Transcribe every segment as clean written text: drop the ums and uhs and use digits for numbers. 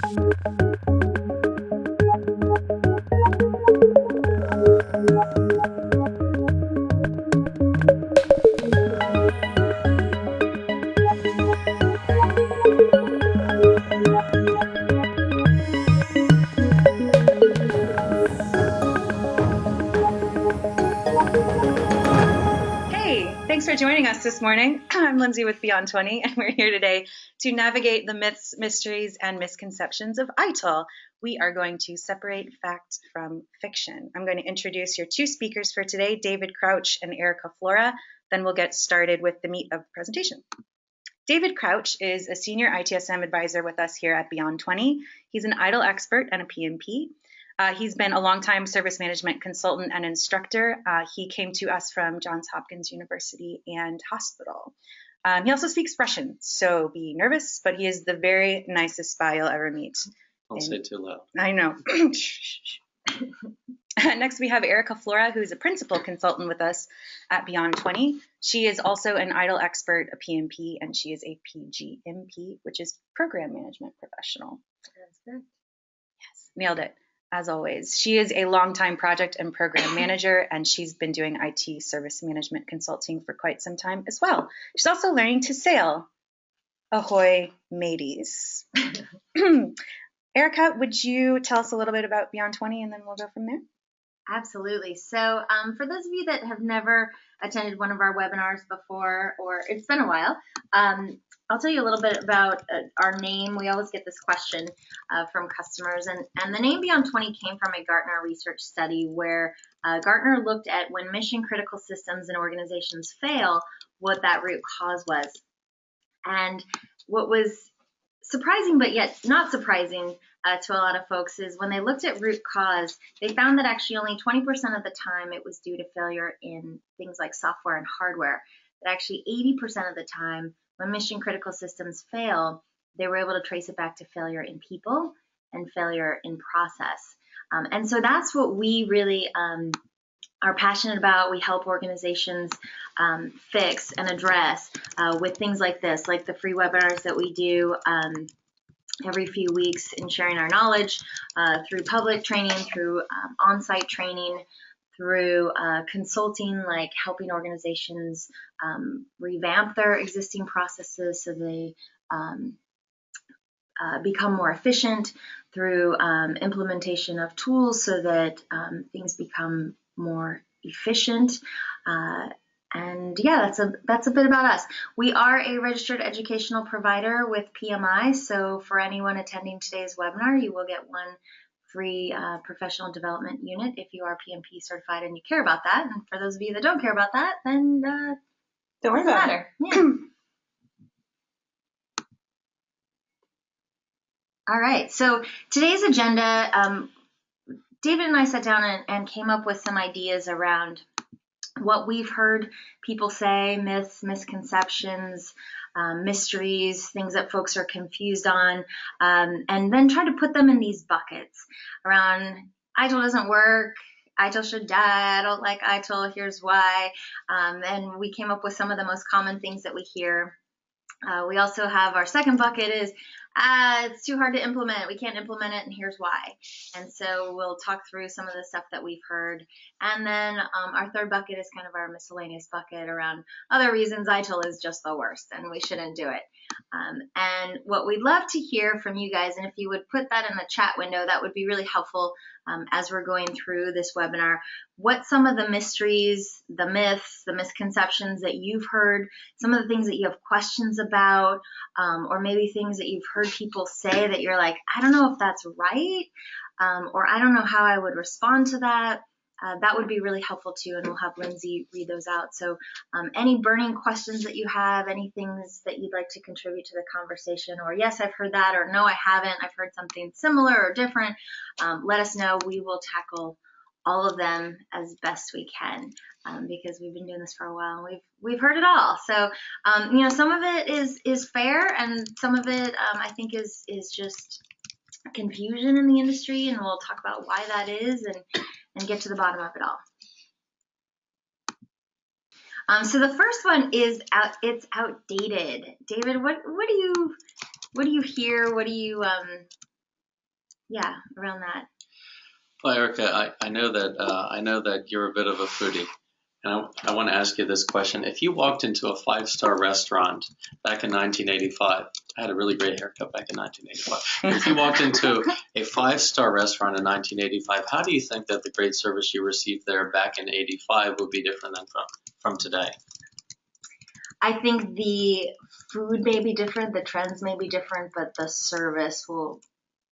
Thanks for joining us this morning. I'm Lindsay with Beyond 20, and we're here today to navigate the myths, mysteries, and misconceptions of ITIL. We are going to separate fact from fiction. I'm going to introduce your two speakers for today, David Crouch and ERIKA FLORA. Then we'll get started with the meat of the presentation. David Crouch is a senior ITSM advisor with us here at Beyond 20. He's an ITIL expert and a PMP. He's been a longtime service management consultant and instructor. He came to us from Johns Hopkins University and Hospital. He also speaks Russian, so be nervous, but he is the very nicest spy you'll ever meet. Don't say it too loud. I know. Next, we have ERIKA FLORA, who is a principal consultant with us at Beyond 20. She is also an ITIL expert, a PMP, and she is a PGMP, which is Program Management Professional. That's good. Yes, nailed it. As always, she is a longtime project and program manager, and she's been doing IT service management consulting for quite some time as well. She's also learning to sail. Ahoy, mateys. ERIKA, would you tell us a little bit about Beyond 20, and then we'll go from there? Absolutely. So for those of you that have never attended one of our webinars before, or it's been a while, I'll tell you a little bit about our name. We always get this question from customers, and the name Beyond 20 came from a Gartner research study where Gartner looked at when mission critical systems and organizations fail, what that root cause was. And what was surprising, but yet not surprising to a lot of folks, is when they looked at root cause, they found that actually only 20% of the time it was due to failure in things like software and hardware. That actually 80% of the time, when mission critical systems fail, they were able to trace it back to failure in people and failure in process. And so that's what we really are passionate about. We help organizations fix and address with things like this, like the free webinars that we do every few weeks in sharing our knowledge through public training, through on-site training, through consulting, like helping organizations revamp their existing processes so they become more efficient, through implementation of tools so that things become more efficient. And yeah, that's a bit about us. We are a registered educational provider with PMI, so for anyone attending today's webinar, you will get one free professional development unit if you are PMP certified and you care about that. And for those of you that don't care about that, then don't worry about it. Yeah. All right, so today's agenda, David and I sat down and came up with some ideas around what we've heard people say, myths, misconceptions, mysteries, things that folks are confused on, and then try to put them in these buckets around ITIL doesn't work, ITIL should die, I don't like ITIL, here's why. And we came up with some of the most common things that we hear. We also have our second bucket is, it's too hard to implement. We can't implement it, and here's why. And so we'll talk through some of the stuff that we've heard. And then our third bucket is kind of our miscellaneous bucket around other reasons ITIL is just the worst and we shouldn't do it. And what we'd love to hear from you guys, and if you would put that in the chat window, that would be really helpful as we're going through this webinar, what some of the mysteries, the myths, the misconceptions that you've heard, some of the things that you have questions about, or maybe things that you've heard people say that you're like, I don't know if that's right, or I don't know how I would respond to that. That would be really helpful too, and we'll have Lindsay read those out. So any burning questions that you have, any things that you'd like to contribute to the conversation, or yes, I've heard that, or no, I haven't, I've heard something similar or different, let us know. We will tackle all of them as best we can because we've been doing this for a while and we've heard it all. So, you know, some of it is fair, and some of it I think is just confusion in the industry, and we'll talk about why that is and get to the bottom of it all. So the first one is it's outdated. David, what do you hear? What do you yeah, around that. Well, ERIKA, I know that you're a bit of a foodie, and I want to ask you this question. If you walked into a five-star restaurant back in 1985, I had a really great haircut back in 1985. If you walked into a five-star restaurant in 1985, how do you think that the great service you received there back in 85 would be different than from today? I think the food may be different, the trends may be different, but the service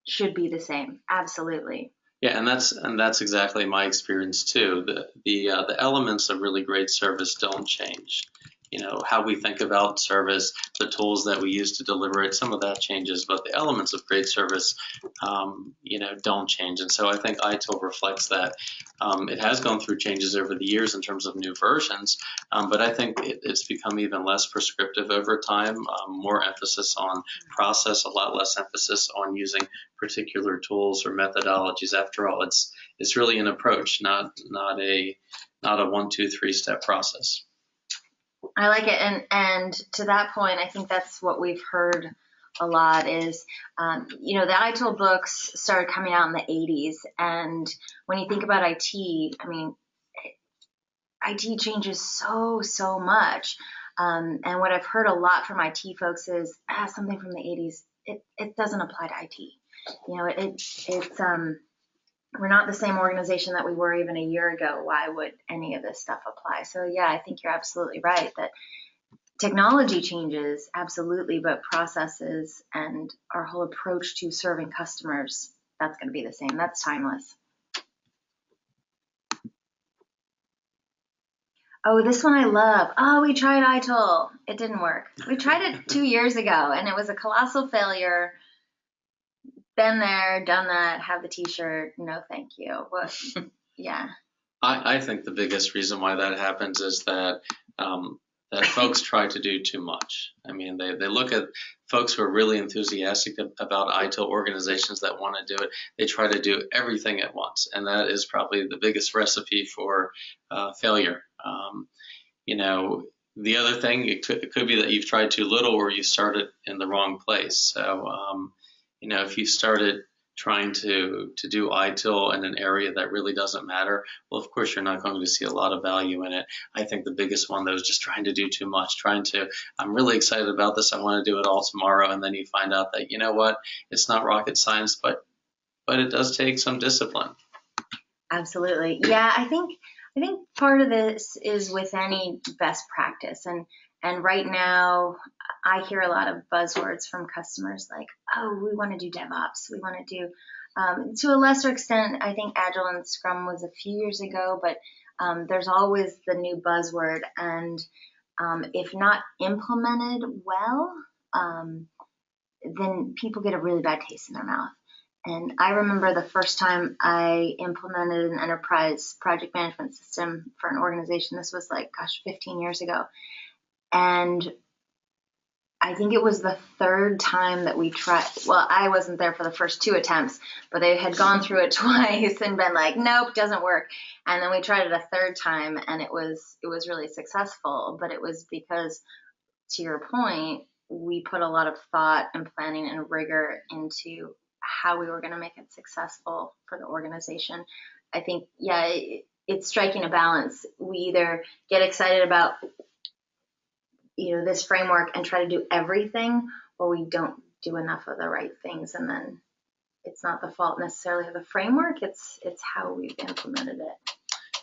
should be the same. Absolutely. Yeah, and that's exactly my experience too. The elements of really great service don't change. You know, how we think about service, the tools that we use to deliver it, some of that changes, but the elements of great service, don't change. And so I think ITIL reflects that. It has gone through changes over the years in terms of new versions, but I think it's become even less prescriptive over time, more emphasis on process, a lot less emphasis on using particular tools or methodologies. After all, it's really an approach, not a 1, 2, 3 step process. I like it, and to that point, I think that's what we've heard a lot is, the ITIL books started coming out in the 80s, and when you think about IT, I mean, IT changes so much, and what I've heard a lot from IT folks is something from the 80s. It doesn't apply to IT. We're not the same organization that we were even a year ago. Why would any of this stuff apply? So yeah, I think you're absolutely right that technology changes, absolutely, but processes and our whole approach to serving customers, that's going to be the same. That's timeless. Oh, this one I love. Oh, we tried ITIL. It didn't work. We tried it 2 years ago, and it was a colossal failure. Been there, done that, have the t-shirt, no thank you. But yeah. I think the biggest reason why that happens is that folks try to do too much. I mean, they look at folks who are really enthusiastic about ITIL, organizations that want to do it. They try to do everything at once, and that is probably the biggest recipe for failure. The other thing, it could be that you've tried too little or you started in the wrong place. So, if you started trying to do ITIL in an area that really doesn't matter, well, of course, you're not going to see a lot of value in it. I think the biggest one, though, is just trying to do too much, I'm really excited about this, I want to do it all tomorrow, and then you find out that, you know what, it's not rocket science, but it does take some discipline. Absolutely. Yeah, I think part of this is with any best practice, and right now I hear a lot of buzzwords from customers like, oh, we want to do DevOps, we want to do to a lesser extent, I think Agile and Scrum was a few years ago, but there's always the new buzzword, and if not implemented well, then people get a really bad taste in their mouth. And I remember the first time I implemented an enterprise project management system for an organization. This was 15 years ago. And I think it was the third time that we tried. Well, I wasn't there for the first 2 attempts, but they had gone through it twice and been like, nope, doesn't work. And then we tried it a third time, and it was really successful. But it was because, to your point, we put a lot of thought and planning and rigor into how we were going to make it successful for the organization. I think, yeah, it's striking a balance. We either get excited about, this framework and try to do everything, or we don't do enough of the right things, and then it's not the fault necessarily of the framework. It's how we've implemented it.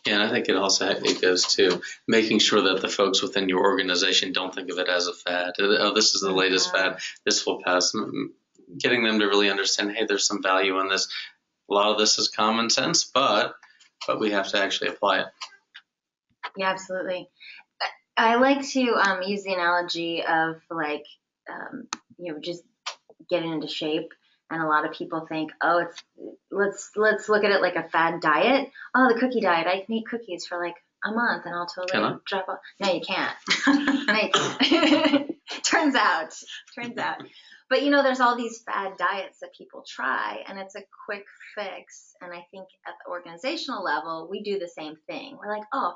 Yeah, and I think it goes to making sure that the folks within your organization don't think of it as a fad. Oh, this is the latest fad. This will pass. Getting them to really understand, hey, there's some value in this. A lot of this is common sense, but we have to actually apply it. Yeah, absolutely. I like to use the analogy of just getting into shape. And a lot of people think, oh, let's look at it like a fad diet. Oh, the cookie diet. I can eat cookies for a month and I'll totally drop off. No, you can't. No, you can't. Turns out. But there's all these fad diets that people try, and it's a quick fix. And I think at the organizational level, we do the same thing. We're like, oh,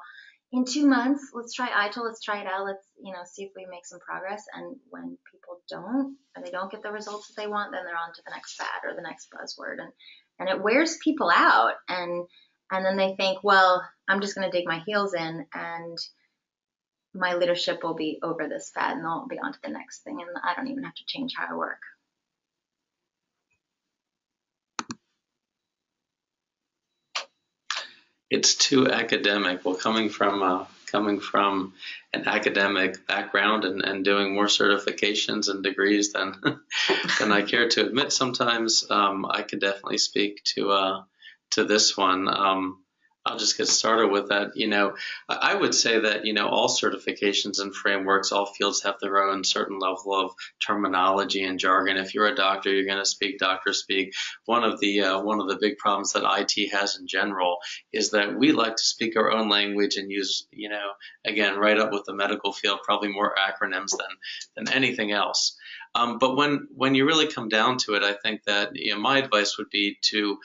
in 2 months, let's try ITIL, let's try it out, let's, see if we make some progress. And when people don't, or they don't get the results that they want, then they're on to the next fad or the next buzzword. And it wears people out. And then they think, well, I'm just going to dig my heels in and my leadership will be over this fad and they'll be on to the next thing. And I don't even have to change how I work. It's too academic. Well, coming from an academic background and doing more certifications and degrees than than I care to admit, sometimes I could definitely speak to this one. I'll just get started with that. I would say that, all certifications and frameworks, all fields have their own certain level of terminology and jargon. If you're a doctor, you're going to speak doctor speak. One of the big problems that IT has in general is that we like to speak our own language and use, again, right up with the medical field, probably more acronyms than anything else. But when you really come down to it, I think that my advice would be to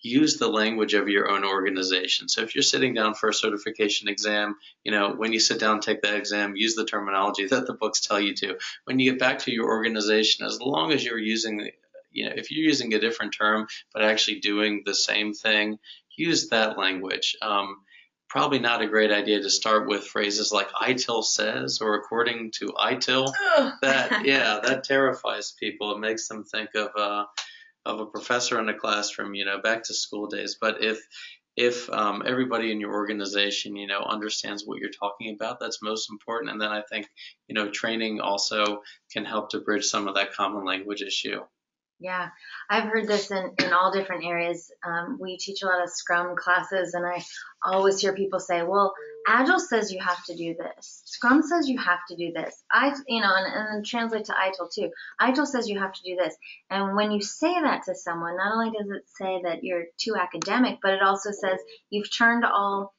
use the language of your own organization. So if you're sitting down for a certification exam, when you sit down, take that exam, use the terminology that the books tell you to. When you get back to your organization, as long as you're using, if you're using a different term, but actually doing the same thing, use that language. Probably not a great idea to start with phrases like ITIL says or according to ITIL. That terrifies people. It makes them think of a professor in a classroom, back to school days. But if everybody in your organization, understands what you're talking about, that's most important. And then I think, training also can help to bridge some of that common language issue. Yeah, I've heard this in all different areas. We teach a lot of Scrum classes, and I always hear people say, well, Agile says you have to do this. Scrum says you have to do this. And translate to ITIL too. ITIL says you have to do this. And when you say that to someone, not only does it say that you're too academic, but it also says you've turned all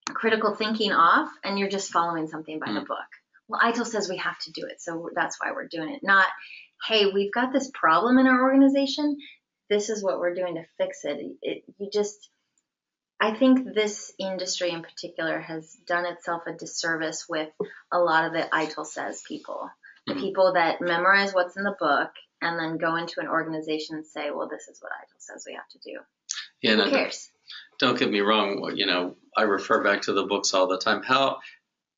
critical thinking off and you're just following something by the book. Well, ITIL says we have to do it, so that's why we're doing it. Not, hey, we've got this problem in our organization. This is what we're doing to fix it. I think this industry in particular has done itself a disservice with a lot of the ITIL says people. The people that memorize what's in the book and then go into an organization and say, well, this is what ITIL says we have to do. Yeah, who cares? Don't get me wrong. I refer back to the books all the time. How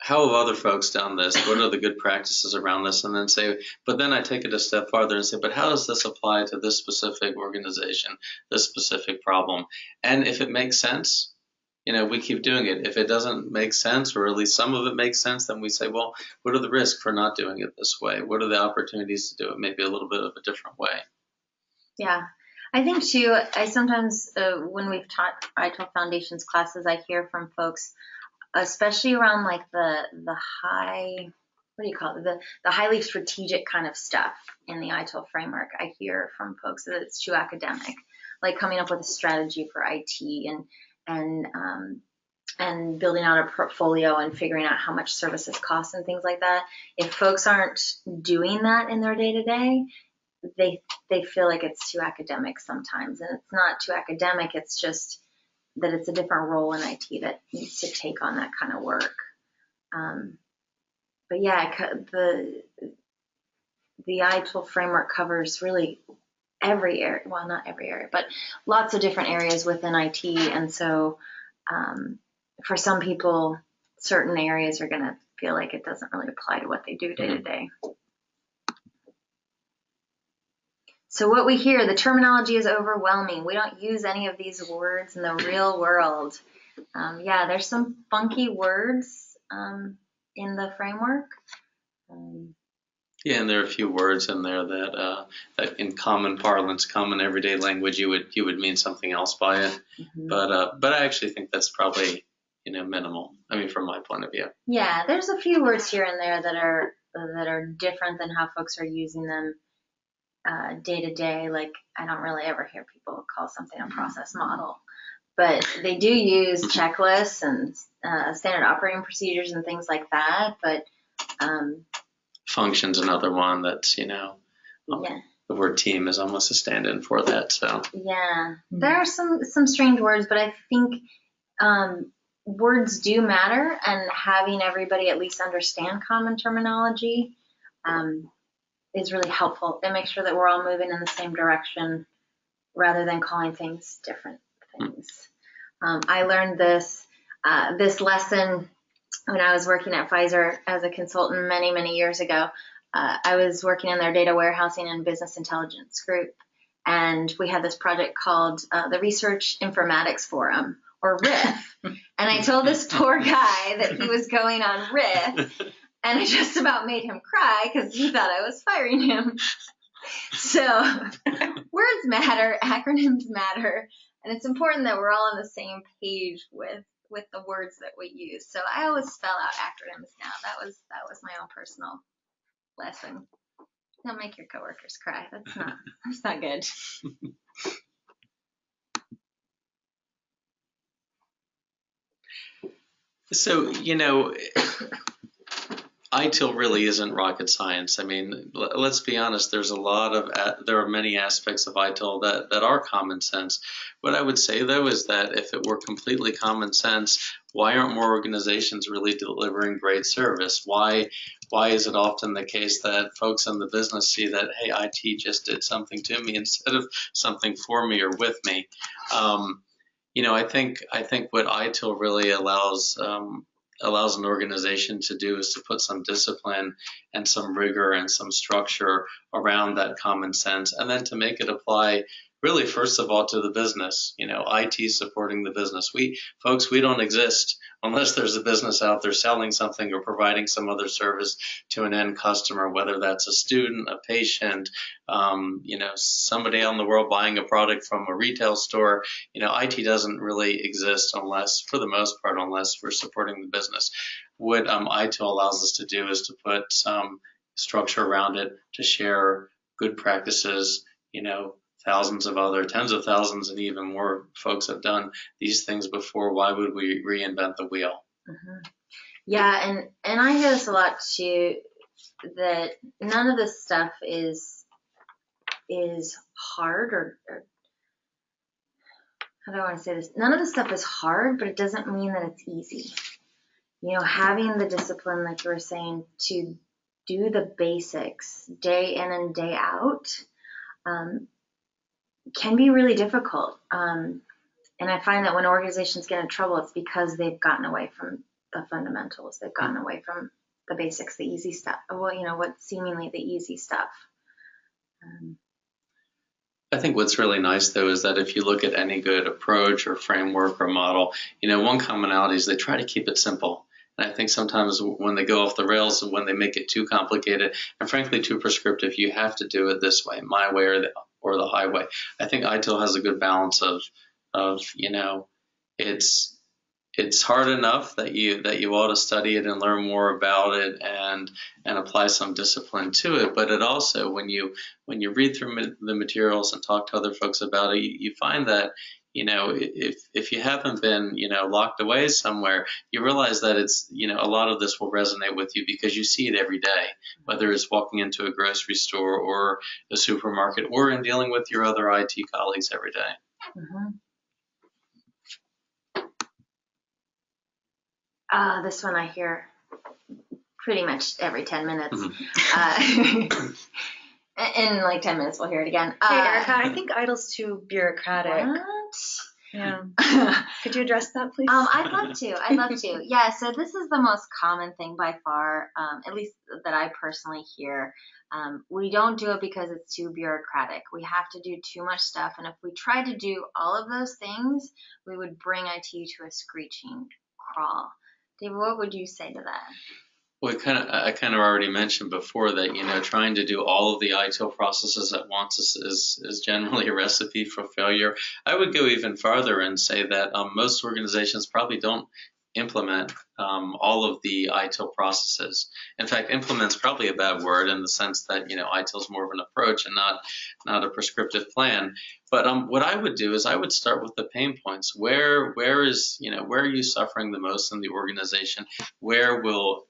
have other folks done this? What are the good practices around this? And then but then I take it a step farther and say, but how does this apply to this specific organization, this specific problem? And if it makes sense, we keep doing it. If it doesn't make sense, or at least some of it makes sense, then we say, well, what are the risks for not doing it this way? What are the opportunities to do it maybe a little bit of a different way? Yeah. I think too, I sometimes, when we've taught ITIL Foundations classes, I hear from folks, especially around like the high, what do you call it? The highly strategic kind of stuff in the ITIL framework. I hear from folks that it's too academic, like coming up with a strategy for IT and building out a portfolio and figuring out how much services cost and things like that. If folks aren't doing that in their day-to-day, they feel like it's too academic sometimes. And it's not too academic, it's just that it's a different role in IT that needs to take on that kind of work. But yeah, the ITIL framework covers really every area, well, not every area, but lots of different areas within IT. And so for some people, certain areas are going to feel like it doesn't really apply to what they do day to day. So what we hear, the terminology is overwhelming. We don't use any of these words in the real world. There's some funky words in the framework. And there are a few words in there that in common parlance, common everyday language, you would mean something else by it. But I actually think that's probably minimal. I mean, from my point of view. Yeah, there's a few words here and there that are different than how folks are using them day to day. Like, I don't really ever hear people call something a process model, but they do use checklists and standard operating procedures and things like that. But function's another one that's the word team is almost a stand-in for that. So there are some strange words, but I think words do matter, and having everybody at least understand common terminology is really helpful. It makes sure that we're all moving in the same direction rather than calling things different things. I learned this lesson when I was working at Pfizer as a consultant many, many years ago. I was working in their data warehousing and business intelligence group, and we had this project called the Research Informatics Forum, or RIF. And I told this poor guy that he was going on RIF, and I just about made him cry because he thought I was firing him. So words matter, acronyms matter, and it's important that we're all on the same page with the words that we use. So I always spell out acronyms now. That was my own personal lesson. Don't make your coworkers cry. That's not good. So, ITIL really isn't rocket science. I mean, let's be honest, there are many aspects of ITIL that are common sense. What I would say, though, is that if it were completely common sense, why aren't more organizations really delivering great service? Why is it often the case that folks in the business see that, hey, IT just did something to me instead of something for me or with me? I think what ITIL really allows an organization to do is to put some discipline and some rigor and some structure around that common sense, and then to make it apply really, first of all, to the business. IT supporting the business. We don't exist unless there's a business out there selling something or providing some other service to an end customer, whether that's a student, a patient, somebody out in the world buying a product from a retail store. IT doesn't really exist for the most part, unless we're supporting the business. What ITIL allows us to do is to put some structure around it, to share good practices. Tens of thousands and even more folks have done these things before. Why would we reinvent the wheel? Mm-hmm. Yeah, and I hear this a lot too, that none of this stuff is hard, or how do I want to say this? None of this stuff is hard, but it doesn't mean that it's easy. Having the discipline, like you were saying, to do the basics day in and day out can be really difficult. And I find that when organizations get in trouble, it's because they've gotten away from the fundamentals. They've gotten away from the basics, the easy stuff. Well, what's seemingly the easy stuff. I think what's really nice, though, is that if you look at any good approach or framework or model, one commonality is they try to keep it simple. And I think sometimes when they go off the rails and when they make it too complicated and frankly too prescriptive, you have to do it this way, my way or the highway. I think ITIL has a good balance of it's hard enough that you ought to study it and learn more about it and apply some discipline to it. But it also, when you read through the materials and talk to other folks about it, you find that if you haven't been locked away somewhere, you realize that it's a lot of this will resonate with you because you see it every day, whether it's walking into a grocery store or a supermarket or in dealing with your other IT colleagues every day. Mm-hmm. This one I hear pretty much every 10 minutes. Mm-hmm. In like 10 minutes, we'll hear it again. Hey, ERIKA, I think ITIL's too bureaucratic. What? Yeah. Could you address that, please? I'd love to. Yeah, so this is the most common thing by far, at least that I personally hear. We don't do it because it's too bureaucratic. We have to do too much stuff, and if we tried to do all of those things, we would bring IT to a screeching crawl. David, what would you say to that? Well, I kind of already mentioned before that, trying to do all of the ITIL processes at once is generally a recipe for failure. I would go even farther and say that most organizations probably don't implement all of the ITIL processes. In fact, implement's probably a bad word in the sense that, ITIL is more of an approach and not a prescriptive plan. But what I would do is I would start with the pain points. Where are you suffering the most in the organization? Where will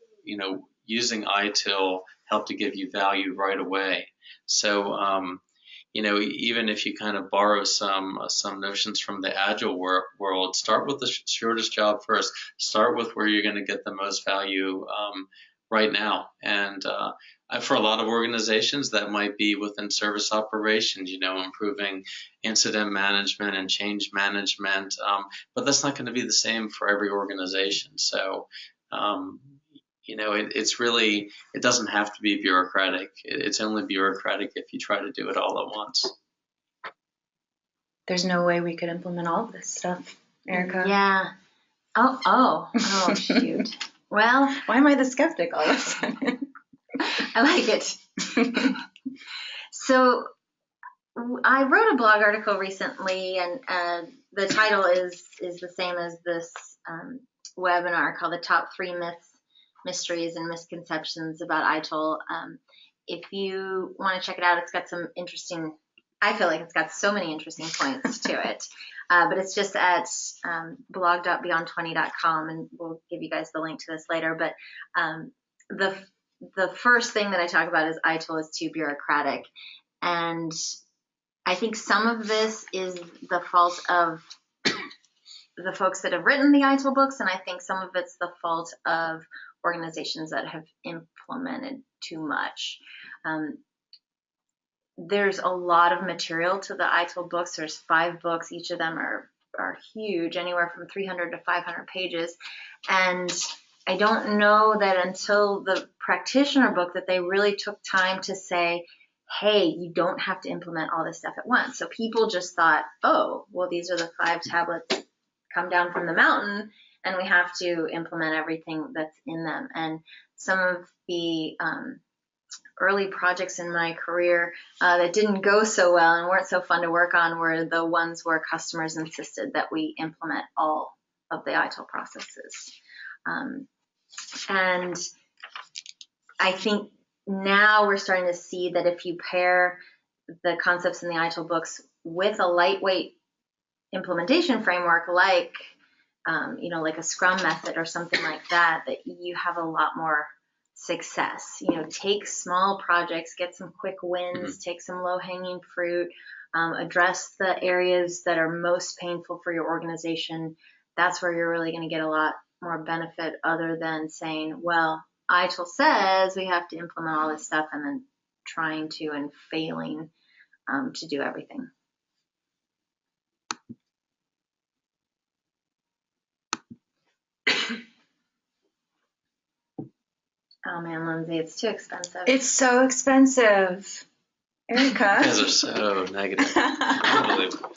using ITIL help to give you value right away? So, even if you kind of borrow some notions from the agile world, start with the shortest job first. Start with where you're going to get the most value right now. And for a lot of organizations, that might be within service operations, improving incident management and change management. But that's not going to be the same for every organization. So, it's really, it doesn't have to be bureaucratic. It's only bureaucratic if you try to do it all at once. There's no way we could implement all of this stuff, ERIKA. Yeah. Oh, shoot. Well, why am I the skeptic all of a sudden? I like it. So I wrote a blog article recently, and the title is the same as this webinar, called The Top 3 Myths, Mysteries, and Misconceptions About ITIL. If you want to check it out, it's got some interesting, I feel like it's got so many interesting points to it. But it's just at blog.beyond20.com, and we'll give you guys the link to this later. But the first thing that I talk about is ITIL is too bureaucratic. And I think some of this is the fault of the folks that have written the ITIL books, and I think some of it's the fault of organizations that have implemented too much. There's a lot of material to the ITIL books. There's 5 books. Each of them are huge, anywhere from 300 to 500 pages. And I don't know that until the practitioner book that they really took time to say, hey, you don't have to implement all this stuff at once. So people just thought, oh, well, these are the 5 tablets come down from the mountain, and we have to implement everything that's in them. And some of the early projects in my career that didn't go so well and weren't so fun to work on were the ones where customers insisted that we implement all of the ITIL processes. And I think now we're starting to see that if you pair the concepts in the ITIL books with a lightweight implementation framework, like like a Scrum method or something like that, that you have a lot more success. Take small projects, get some quick wins, take some low-hanging fruit, address the areas that are most painful for your organization. That's where you're really going to get a lot more benefit, other than saying, well, ITIL says we have to implement all this stuff, and then trying to and failing to do everything. Oh man, Lindsay, it's too expensive. It's so expensive. ERIKA. You guys are so negative. Unbelievable.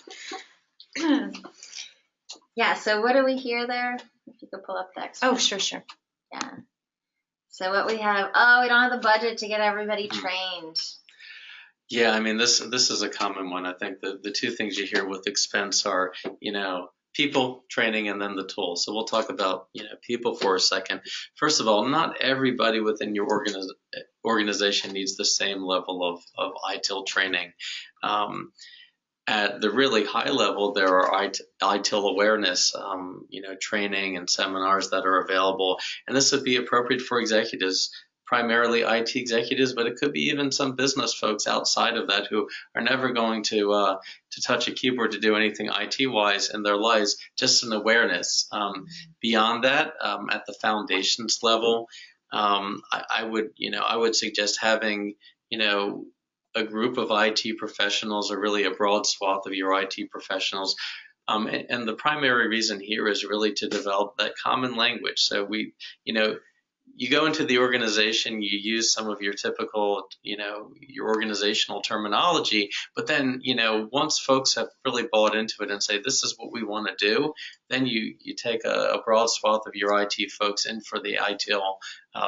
Yeah, so what do we hear there? If you could pull up the extra. Oh, sure. Yeah. So what we have, we don't have the budget to get everybody trained. Yeah, I mean, this is a common one. I think the 2 things you hear with expense are, people, training, and then the tools. So we'll talk about, people for a second. First of all, not everybody within your organization needs the same level of ITIL training. At the really high level, there are ITIL awareness, training and seminars that are available. And this would be appropriate for executives, primarily IT executives, but it could be even some business folks outside of that who are never going to touch a keyboard to do anything IT-wise in their lives, just an awareness. Beyond that, at the foundations level, I would suggest having, a group of IT professionals, or really a broad swath of your IT professionals. And the primary reason here is really to develop that common language. So you go into the organization, you use some of your typical, your organizational terminology, but then, once folks have really bought into it and say, this is what we want to do, then you take a broad swath of your IT folks in for the ITIL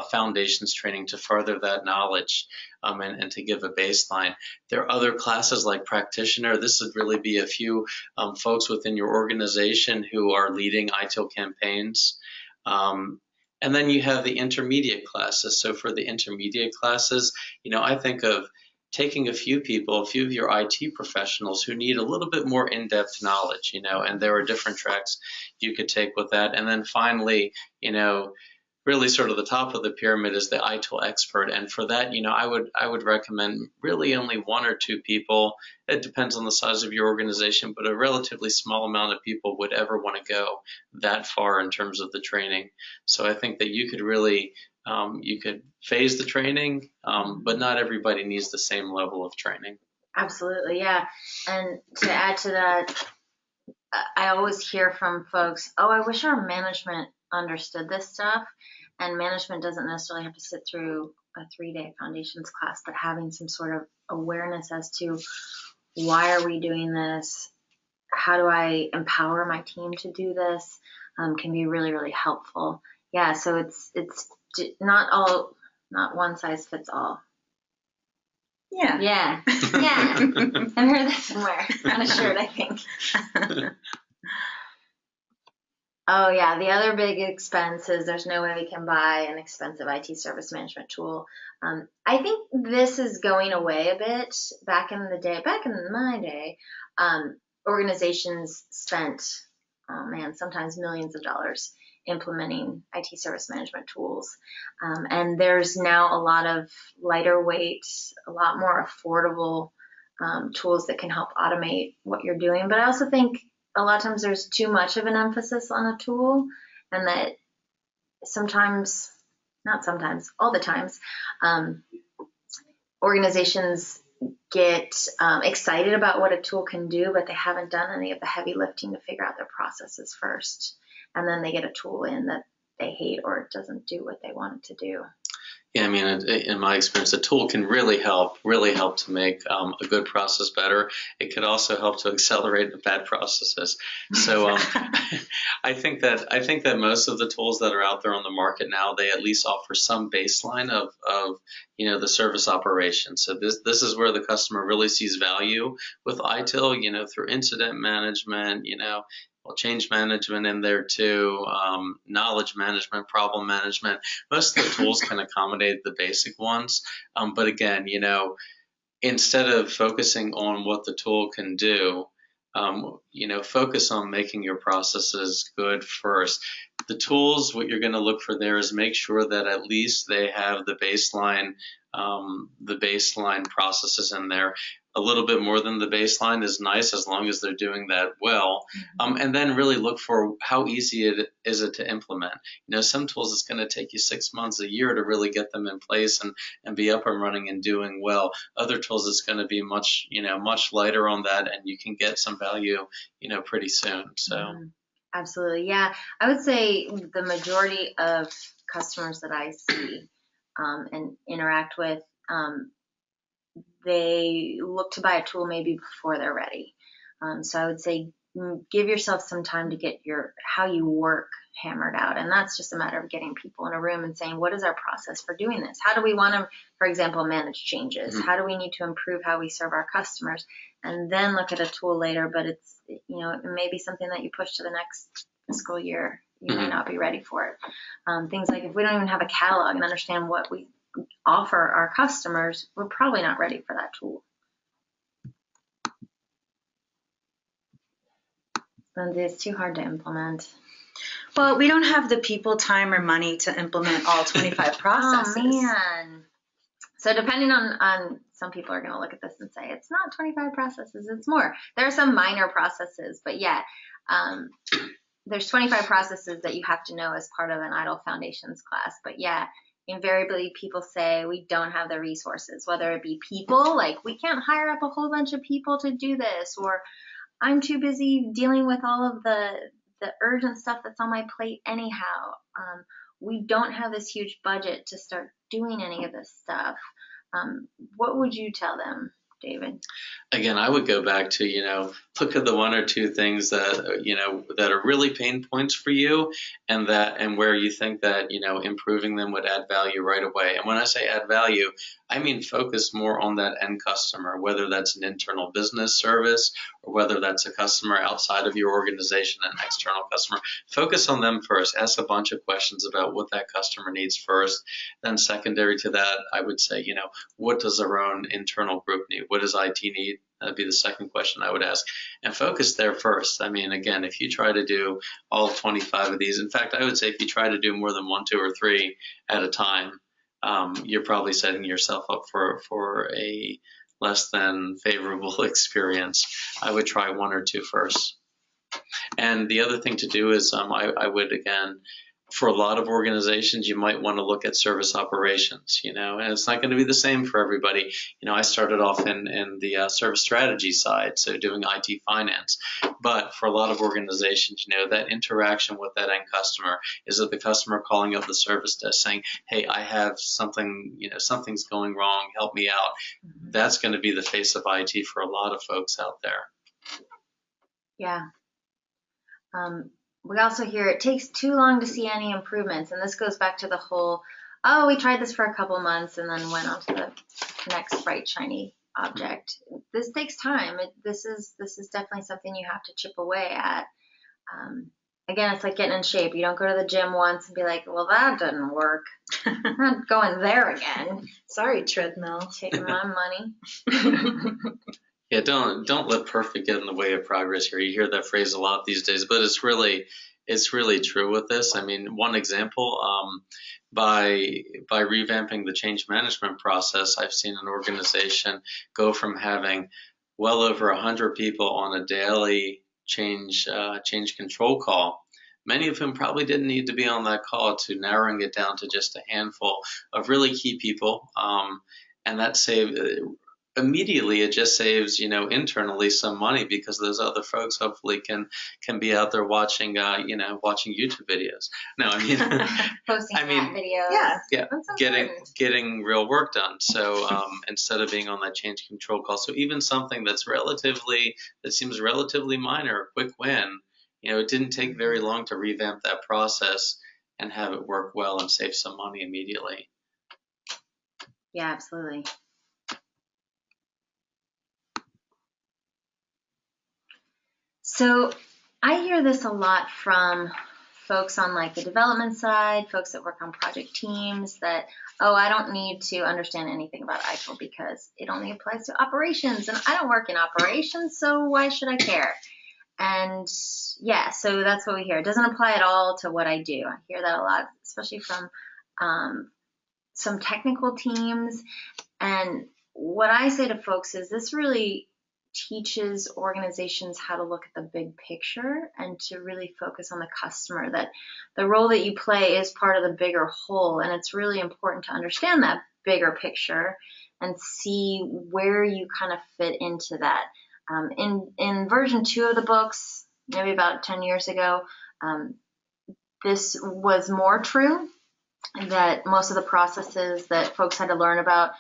foundations training to further that knowledge and to give a baseline. There are other classes like practitioner. This would really be a few folks within your organization who are leading ITIL campaigns. And then you have the intermediate classes. So for the intermediate classes, I think of taking a few of your IT professionals who need a little bit more in-depth knowledge, and there are different tracks you could take with that. And then finally, really sort of the top of the pyramid is the ITIL expert. And for that, I would recommend really only one or two people. It depends on the size of your organization, but a relatively small amount of people would ever want to go that far in terms of the training. So I think that you could really, you could phase the training, but not everybody needs the same level of training. Absolutely, yeah. And to add to that, I always hear from folks, oh, I wish our management understood this stuff. And management doesn't necessarily have to sit through a 3-day foundations class, but having some sort of awareness as to why are we doing this? How do I empower my team to do this? Can be really, really helpful. Yeah, so it's not one size fits all. Yeah. Yeah. Yeah. I've heard that somewhere on a shirt, I think. Oh, yeah. The other big expense is there's no way we can buy an expensive IT service management tool. I think this is going away a bit. Back in my day, organizations spent, sometimes millions of dollars implementing IT service management tools. And there's now a lot of lighter weight, a lot more affordable tools that can help automate what you're doing. But I also think a lot of times there's too much of an emphasis on a tool, and that all the times, organizations get excited about what a tool can do, but they haven't done any of the heavy lifting to figure out their processes first. And then they get a tool in that they hate or it doesn't do what they want it to do. Yeah, I mean, in my experience, a tool can really help to make a good process better. It could also help to accelerate the bad processes. So I think that most of the tools that are out there on the market now, they at least offer some baseline of the service operation. So this is where the customer really sees value with ITIL, through incident management, change management in there too, knowledge management, problem management. Most of the tools can accommodate the basic ones. But again, instead of focusing on what the tool can do, focus on making your processes good first. The tools, what you're going to look for there is make sure that at least they have the baseline processes in there. A little bit more than the baseline is nice as long as they're doing that well. And then really look for how easy it is to implement. Some tools it's going to take you 6 months, a year to really get them in place and be up and running and doing well. Other tools it's going to be much lighter on that, and you can get some value, pretty soon. So. Absolutely. Yeah. I would say the majority of customers that I see and interact with, they look to buy a tool maybe before they're ready. So I would say give yourself some time to get how you work hammered out. And that's just a matter of getting people in a room and saying, what is our process for doing this? How do we want to, for example, manage changes? How do we need to improve how we serve our customers? And then look at a tool later, but it may be something that you push to the next fiscal year. You may not be ready for it. Things like if we don't even have a catalog and understand what we offer our customers, we're probably not ready for that tool. And it's too hard to implement. Well, we don't have the people, time, or money to implement all 25 processes. Oh, man. So depending on some people are going to look at this and say, it's not 25 processes, it's more. There are some minor processes, but yeah, there's 25 processes that you have to know as part of an ITIL Foundations class. But yeah, invariably people say we don't have the resources, whether it be people, like we can't hire up a whole bunch of people to do this, or I'm too busy dealing with all of the urgent stuff that's on my plate anyhow. We don't have this huge budget to start doing any of this stuff. What would you tell them, David? Again, I would go back to, look at the one or two things that, that are really pain points for you and where you think that, improving them would add value right away. And when I say add value, I mean focus more on that end customer, whether that's an internal business service or whether that's a customer outside of your organization, an external customer, focus on them first. Ask a bunch of questions about what that customer needs first. Then secondary to that, I would say, what does our own internal group need? What does IT need? That'd be the second question I would ask, and focus there first. I mean, again, if you try to do all 25 of these, in fact, I would say if you try to do more than 1, 2, or 3 at a time, you're probably setting yourself up for a less than favorable experience. I would try 1 or 2 first. And the other thing to do is I would, again, for a lot of organizations, you might want to look at service operations, and it's not going to be the same for everybody. I started off in the service strategy side, so doing IT finance. But for a lot of organizations, that interaction with that end customer, is it the customer calling up the service desk saying, hey, I have something, something's going wrong, help me out. That's going to be the face of IT for a lot of folks out there. Yeah. We also hear it takes too long to see any improvements, and this goes back to the whole, oh, we tried this for a couple months and then went on to the next bright shiny object. This takes time. This is definitely something you have to chip away at. Again, it's like getting in shape. You don't go to the gym once and be like, well, that didn't work. I'm not going there again. Sorry, treadmill. Taking my money. Yeah, don't let perfect get in the way of progress here. You hear that phrase a lot these days, but it's really true with this. I mean, one example, by revamping the change management process, I've seen an organization go from having well over 100 people on a daily change control call, many of whom probably didn't need to be on that call, to narrowing it down to just a handful of really key people, and that saved. Immediately, it just saves, internally some money, because those other folks hopefully can be out there watching, watching YouTube videos. No, I mean, posting videos. Yeah, getting real work done. So instead of being on that change control call, so even something that seems relatively minor, a quick win, it didn't take very long to revamp that process and have it work well and save some money immediately. Yeah, absolutely. So I hear this a lot from folks on like the development side, folks that work on project teams, that, oh, I don't need to understand anything about ITIL because it only applies to operations, and I don't work in operations, so why should I care? And yeah, so that's what we hear. It doesn't apply at all to what I do. I hear that a lot, especially from some technical teams. And what I say to folks is this really teaches organizations how to look at the big picture and to really focus on the customer, that the role that you play is part of the bigger whole, and it's really important to understand that bigger picture and see where you kind of fit into that. In version 2 of the books, maybe about 10 years ago, this was more true, that most of the processes that folks had to learn about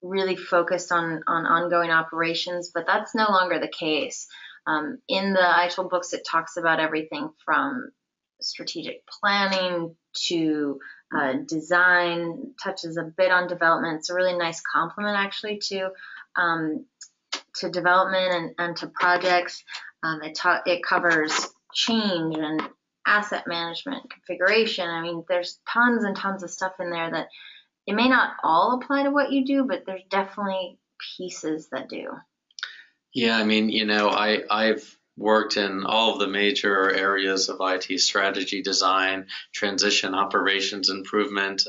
really focused on ongoing operations, but that's no longer the case. In the ITIL books, it talks about everything from strategic planning to design, touches a bit on development. It's a really nice complement actually to development and to projects. It covers change and asset management, configuration. I mean, there's tons and tons of stuff in there that it may not all apply to what you do, but there's definitely pieces that do. Yeah, I mean, I've worked in all of the major areas of IT strategy, design, transition, operations improvent.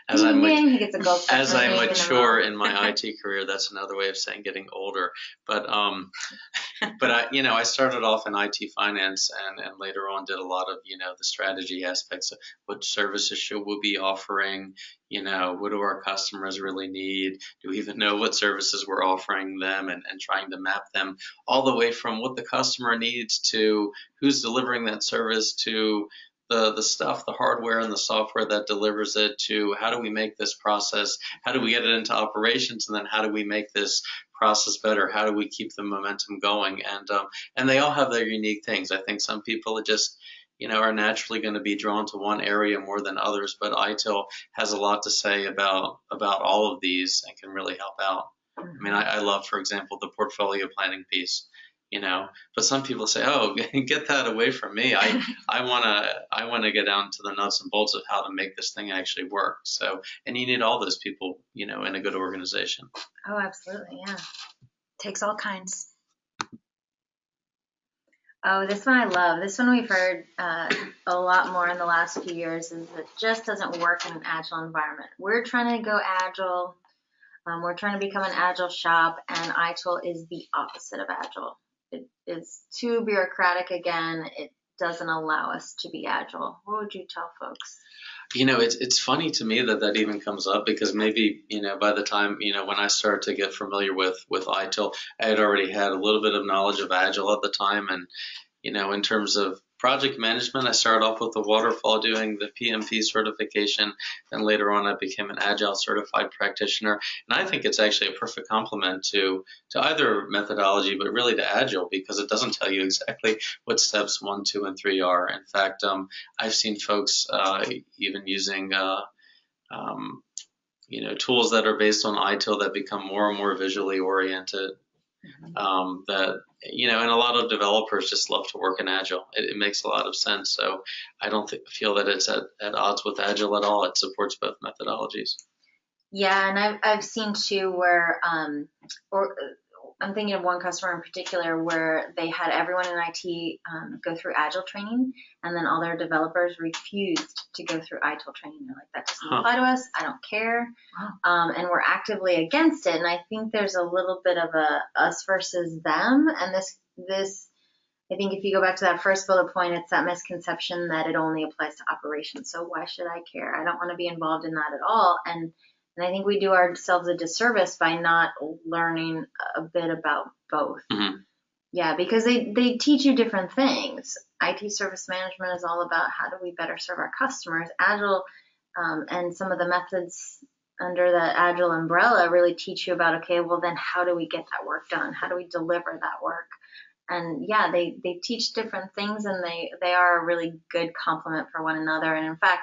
As I mature in my IT career, that's another way of saying getting older. But I started off in IT finance and later on did a lot of the strategy aspects of what services should we be offering. What do our customers really need? Do we even know what services we're offering them, and trying to map them all the way from what the customer needs to who's delivering that service to the stuff, the hardware and the software that delivers it, to how do we make this process, how do we get it into operations, and then how do we make this process better? How do we keep the momentum going? And they all have their unique things. I think some people are just are naturally going to be drawn to one area more than others, but ITIL has a lot to say about all of these and can really help out. I mean, I love, for example, the portfolio planning piece. But some people say, oh, get that away from me. I want to get down to the nuts and bolts of how to make this thing actually work. So, and you need all those people, in a good organization. Oh, absolutely. Yeah. Takes all kinds. Oh, this one I love. This one we've heard a lot more in the last few years is it just doesn't work in an agile environment. We're trying to go agile. We're trying to become an agile shop, and ITIL is the opposite of agile. It is too bureaucratic again. It doesn't allow us to be agile. What would you tell folks? It's funny to me that even comes up, because maybe, by the time, when I started to get familiar with ITIL, I had already had a little bit of knowledge of Agile at the time. And, in terms of project management, I started off with the waterfall, doing the PMP certification. Then later on, I became an Agile certified practitioner. And I think it's actually a perfect complement to either methodology, but really to Agile, because it doesn't tell you exactly what steps 1, 2, and 3 are. In fact, I've seen folks even using tools that are based on ITIL that become more and more visually oriented. And a lot of developers just love to work in Agile. It makes a lot of sense. So I don't feel that it's at odds with Agile at all. It supports both methodologies. Yeah, and I've seen too where, I'm thinking of one customer in particular where they had everyone in IT go through Agile training, and then all their developers refused to go through ITIL training. They're like, that doesn't apply to us. I don't care. And we're actively against it. And I think there's a little bit of a us versus them. And this, I think if you go back to that first bullet point, it's that misconception that it only applies to operations. So why should I care? I don't want to be involved in that at all. And I think we do ourselves a disservice by not learning a bit about both. Mm-hmm. Yeah, because they teach you different things. IT service management is all about how do we better serve our customers. Agile and some of the methods under the Agile umbrella really teach you about, okay, well then how do we get that work done? How do we deliver that work? And yeah, they teach different things, and they are a really good complement for one another. And in fact,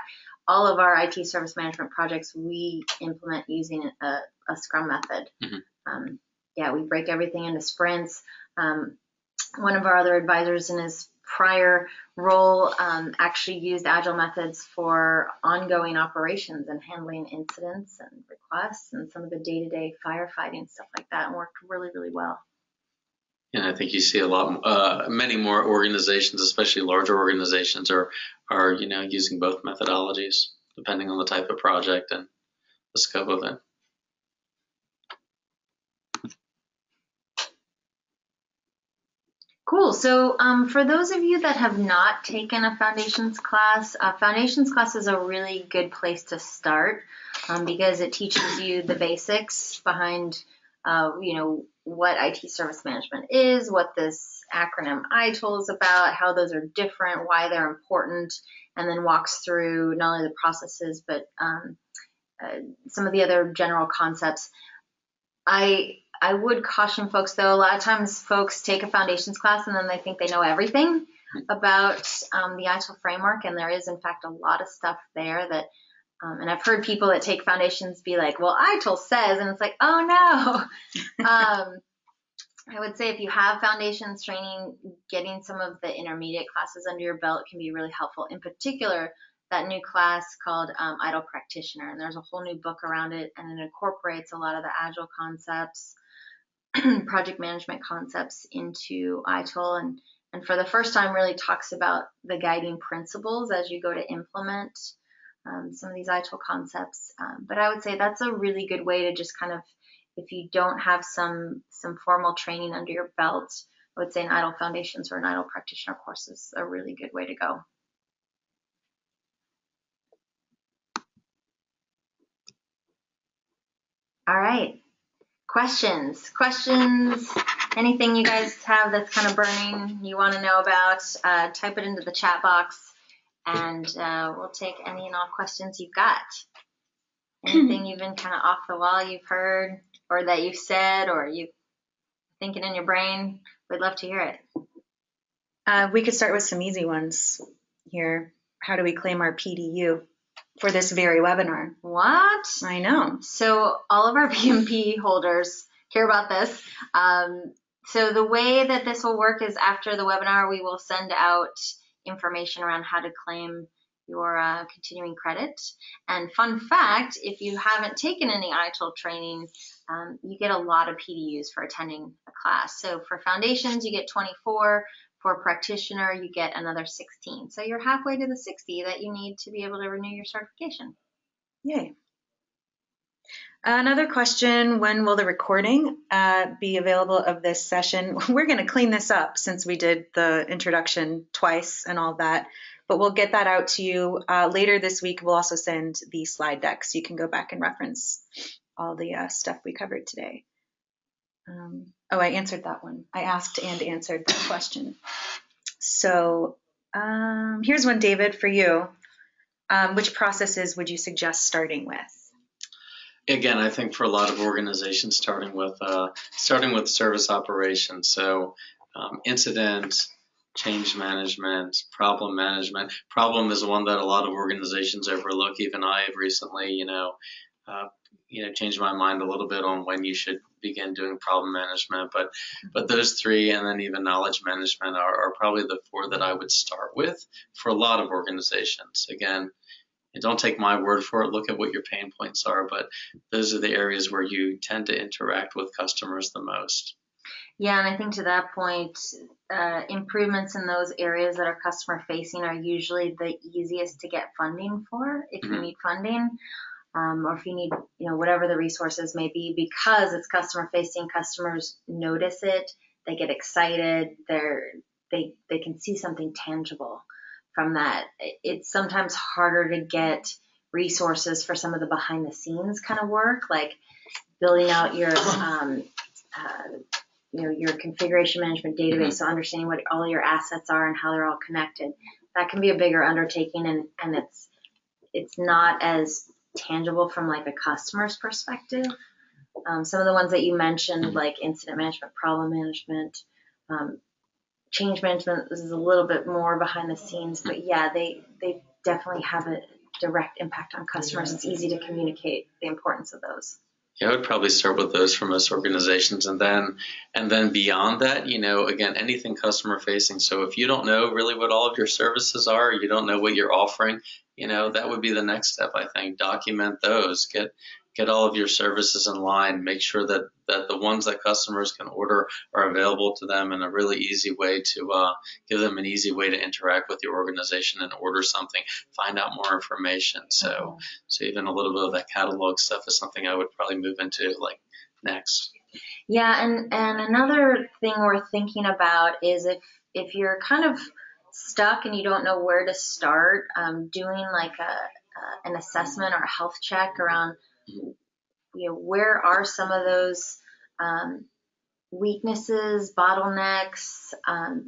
all of our IT service management projects, we implement using a Scrum method. Mm-hmm. We break everything into sprints. One of our other advisors in his prior role actually used Agile methods for ongoing operations and handling incidents and requests and some of the day-to-day firefighting, stuff like that, and worked really, really well. And I think you see many more organizations, especially larger organizations, are using both methodologies depending on the type of project and the scope of it. Cool. So for those of you that have not taken a foundations class is a really good place to start because it teaches you the basics behind what IT service management is, what this acronym ITIL is about, how those are different, why they're important, and then walks through not only the processes, but some of the other general concepts. I would caution folks, though, a lot of times folks take a foundations class and then they think they know everything about the ITIL framework, and there is, in fact, a lot of stuff there that and I've heard people that take foundations be like, well, ITIL says, and it's like, oh, no. I would say if you have foundations training, getting some of the intermediate classes under your belt can be really helpful. In particular, that new class called ITIL Practitioner, and there's a whole new book around it, and it incorporates a lot of the Agile concepts, project management concepts into ITIL, and for the first time really talks about the guiding principles as you go to implement some of these ITIL concepts. But I would say that's a really good way to just kind of, if you don't have some formal training under your belt, I would say an ITIL Foundations or an ITIL Practitioner course is a really good way to go. All right. Questions, anything you guys have that's kind of burning you want to know about, type it into the chat box, and we'll take any and all questions you've got. Anything you've been kind of off the wall you've heard, or that you've said, or you thinking in your brain, we'd love to hear it. We could start with some easy ones here. How do we claim our PDU for this very webinar? What? I know. So all of our PMP holders care about this. So the way that this will work is after the webinar, we will send out information around how to claim your continuing credit. And fun fact, if you haven't taken any ITIL training, you get a lot of PDUs for attending a class. So for foundations, you get 24. For practitioner, you get another 16. So you're halfway to the 60 that you need to be able to renew your certification. Yay. Another question, when will the recording be available of this session? We're going to clean this up since we did the introduction twice and all that, but we'll get that out to you later this week. We'll also send the slide deck so you can go back and reference all the stuff we covered today. Oh, I answered that one. I asked and answered that question. So here's one, David, for you. Which processes would you suggest starting with? Again, I think for a lot of organizations, starting with service operations. So incident, change management, problem management. Problem is one that a lot of organizations overlook. Even I have recently, changed my mind a little bit on when you should begin doing problem management. But those three, and then even knowledge management, are probably the four that I would start with for a lot of organizations. Again, don't take my word for it. Look at what your pain points are, but those are the areas where you tend to interact with customers the most. Yeah, and I think to that point, improvements in those areas that are customer facing are usually the easiest to get funding for if you need funding, or if you need, whatever the resources may be, because it's customer facing. Customers notice it, they get excited, they can see something tangible from that. It's sometimes harder to get resources for some of the behind the scenes kind of work, like building out your your configuration management database, so understanding what all your assets are and how they're all connected. That can be a bigger undertaking, and it's not as tangible from like a customer's perspective. Some of the ones that you mentioned, like incident management, problem management, change management, this is a little bit more behind the scenes, but yeah, they definitely have a direct impact on customers. It's easy to communicate the importance of those. Yeah, I would probably start with those for most organizations, and then beyond that, again, anything customer facing. So if you don't know really what all of your services are, you don't know what you're offering, that would be the next step. I think document those, get all of your services in line, make sure that the ones that customers can order are available to them, and a really easy way to give them an easy way to interact with your organization and order something, find out more information. So even a little bit of that catalog stuff is something I would probably move into like next. Yeah, and another thing worth thinking about is if you're kind of stuck and you don't know where to start, doing like an assessment or a health check around where are some of those weaknesses, bottlenecks,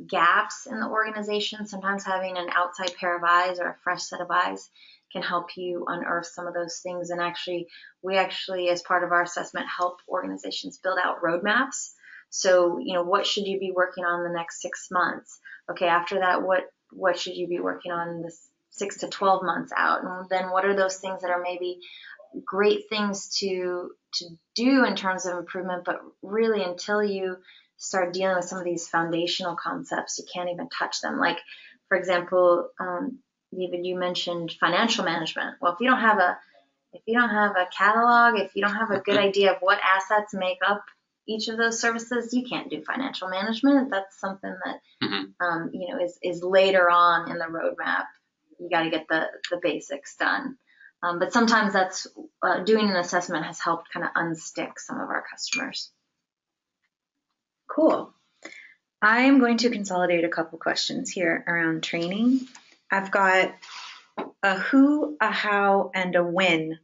gaps in the organization. Sometimes having an outside pair of eyes or a fresh set of eyes can help you unearth some of those things. And we actually, as part of our assessment, help organizations build out roadmaps. So, what should you be working on the next 6 months? Okay, after that, what should you be working on this 6 to 12 months out? And then what are those things that are maybe great things to do in terms of improvement, but really until you start dealing with some of these foundational concepts, you can't even touch them. Like, for example, David, you mentioned financial management. Well, if you don't have a catalog, if you don't have a good idea of what assets make up each of those services, you can't do financial management. That's something that is later on in the roadmap. You got to get the basics done. But sometimes that's doing an assessment has helped kind of unstick some of our customers. Cool. I am going to consolidate a couple questions here around training. I've got a who, a how, and a when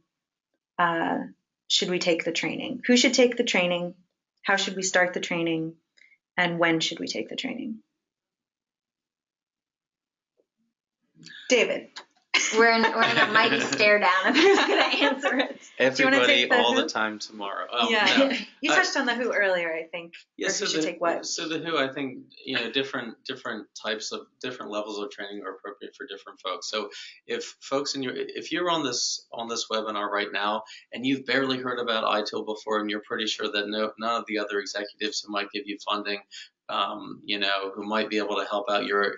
should we take the training. Who should take the training? How should we start the training? And when should we take the training? David. We're in a mighty stare down of who's going to answer it. Everybody all the time tomorrow. No. You touched on the who earlier, I think. Yeah, so who should take what? So the who, I think, different levels of training are appropriate for different folks. So if you're on this webinar right now and you've barely heard about ITIL before, and you're pretty sure that none of the other executives who might give you funding, who might be able to help out your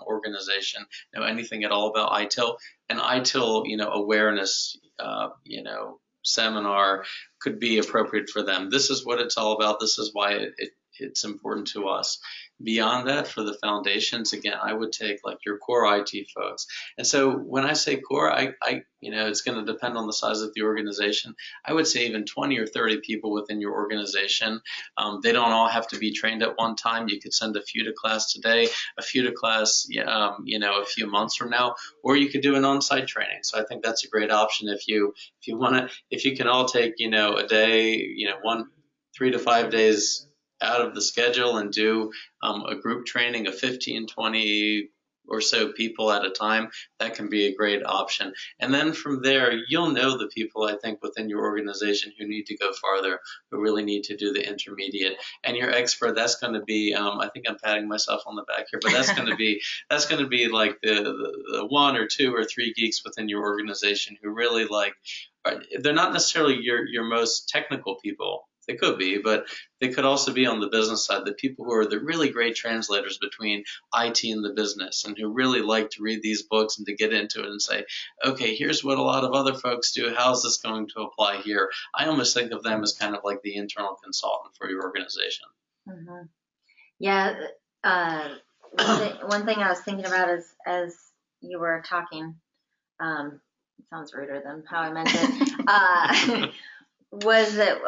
organization know anything at all about ITIL, an ITIL awareness seminar could be appropriate for them. This is what it's all about. This is why it's important to us. Beyond that, for the foundations, again, I would take like your core IT folks. And so when I say core, I it's going to depend on the size of the organization. I would say even 20 or 30 people within your organization. They don't all have to be trained at one time. You could send a few to class today, a few to class, a few months from now, or you could do an on-site training. So I think that's a great option if you can all take, a day, 3 to 5 days out of the schedule and do a group training of 15, 20 or so people at a time. That can be a great option. And then from there, you'll know the people, I think, within your organization who need to go farther, who really need to do the intermediate. And your expert, that's going to be, I think I'm patting myself on the back here, but that's going to be like the 1 or 2 or 3 geeks within your organization who really they're not necessarily your most technical people. They could be, but they could also be on the business side, the people who are the really great translators between IT and the business, and who really like to read these books and to get into it and say, okay, here's what a lot of other folks do. How's this going to apply here? I almost think of them as kind of like the internal consultant for your organization. Mm-hmm. Yeah. One thing I was thinking about as you were talking, it sounds ruder than how I meant it. Was that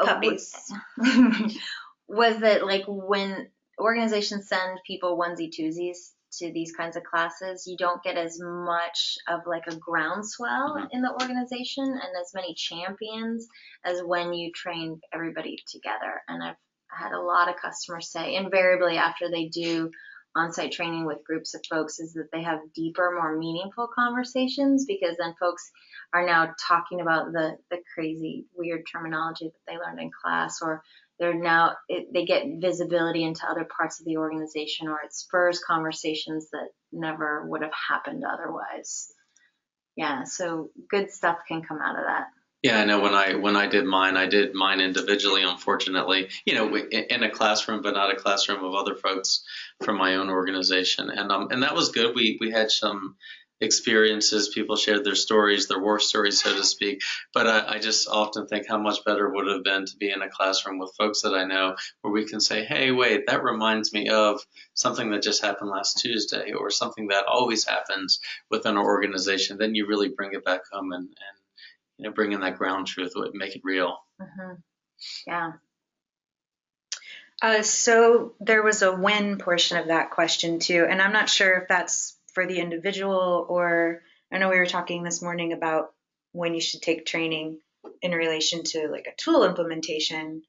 like when organizations send people onesie twosies to these kinds of classes, you don't get as much of like a groundswell in the organization and as many champions as when you train everybody together. And I've had a lot of customers say invariably after they do on-site training with groups of folks is that they have deeper, more meaningful conversations, because then folks are now talking about the crazy, weird terminology that they learned in class, or they get visibility into other parts of the organization, or it spurs conversations that never would have happened otherwise. Yeah, so good stuff can come out of that. Yeah, I know when I did mine individually, unfortunately, in a classroom, but not a classroom of other folks from my own organization. And that was good. We had some experiences. People shared their stories, their war stories, so to speak. But I just often think how much better it would have been to be in a classroom with folks that I know, where we can say, hey, wait, that reminds me of something that just happened last Tuesday, or something that always happens within our organization. Then you really bring it back home and bring in that ground truth, would make it real. Mm-hmm. Yeah. So there was a when portion of that question too, and I'm not sure if that's for the individual, or I know we were talking this morning about when you should take training in relation to like a tool implementation.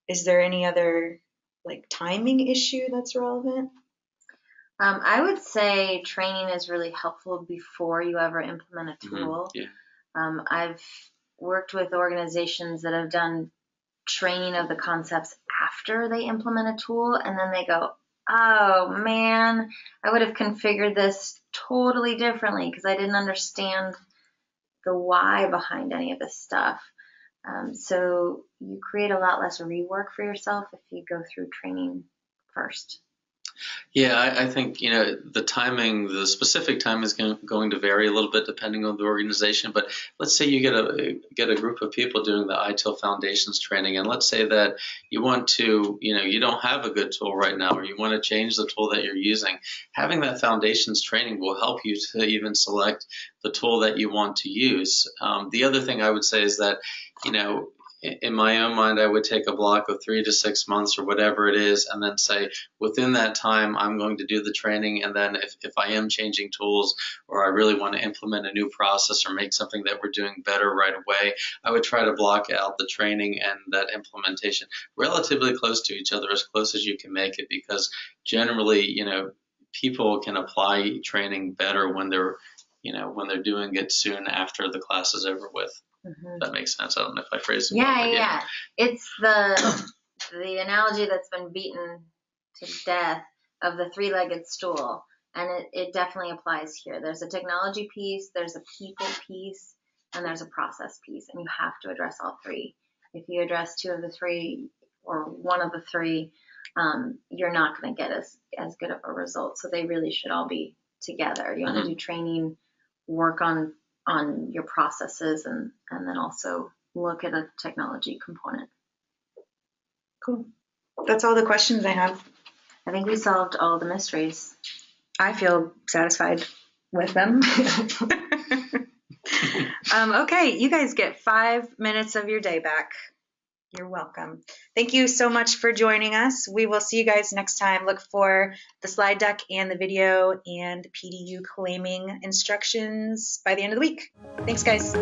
Is there any other like timing issue that's relevant? I would say training is really helpful before you ever implement a tool. Mm-hmm. Yeah. I've worked with organizations that have done training of the concepts after they implement a tool, and then they go, oh man, I would have configured this totally differently because I didn't understand the why behind any of this stuff. So you create a lot less rework for yourself if you go through training first. Yeah, I think, the timing, the specific time is going to vary a little bit depending on the organization. But let's say you get a group of people doing the ITIL Foundations training, and let's say that you want to, you don't have a good tool right now, or you want to change the tool that you're using. Having that Foundations training will help you to even select the tool that you want to use. The other thing I would say is that, in my own mind, I would take a block of 3 to 6 months or whatever it is, and then say, within that time, I'm going to do the training. And then if I am changing tools, or I really want to implement a new process or make something that we're doing better right away, I would try to block out the training and that implementation relatively close to each other, as close as you can make it, because generally, people can apply training better when they're doing it soon after the class is over with. Mm-hmm. That makes sense. I don't know if I phrased it well. Yeah. Yeah. It's the analogy that's been beaten to death of the 3-legged stool. And it definitely applies here. There's a technology piece, there's a people piece, and there's a process piece, and you have to address all three. If you address two of the three or one of the three, you're not going to get as good of a result. So they really should all be together. You want to do training, work on your processes, and then also look at a technology component. Cool. That's all the questions I have. I think we solved all the mysteries. I feel satisfied with them. Okay, you guys get 5 minutes of your day back. You're welcome. Thank you so much for joining us. We will see you guys next time. Look for the slide deck and the video and PDU claiming instructions by the end of the week. Thanks, guys.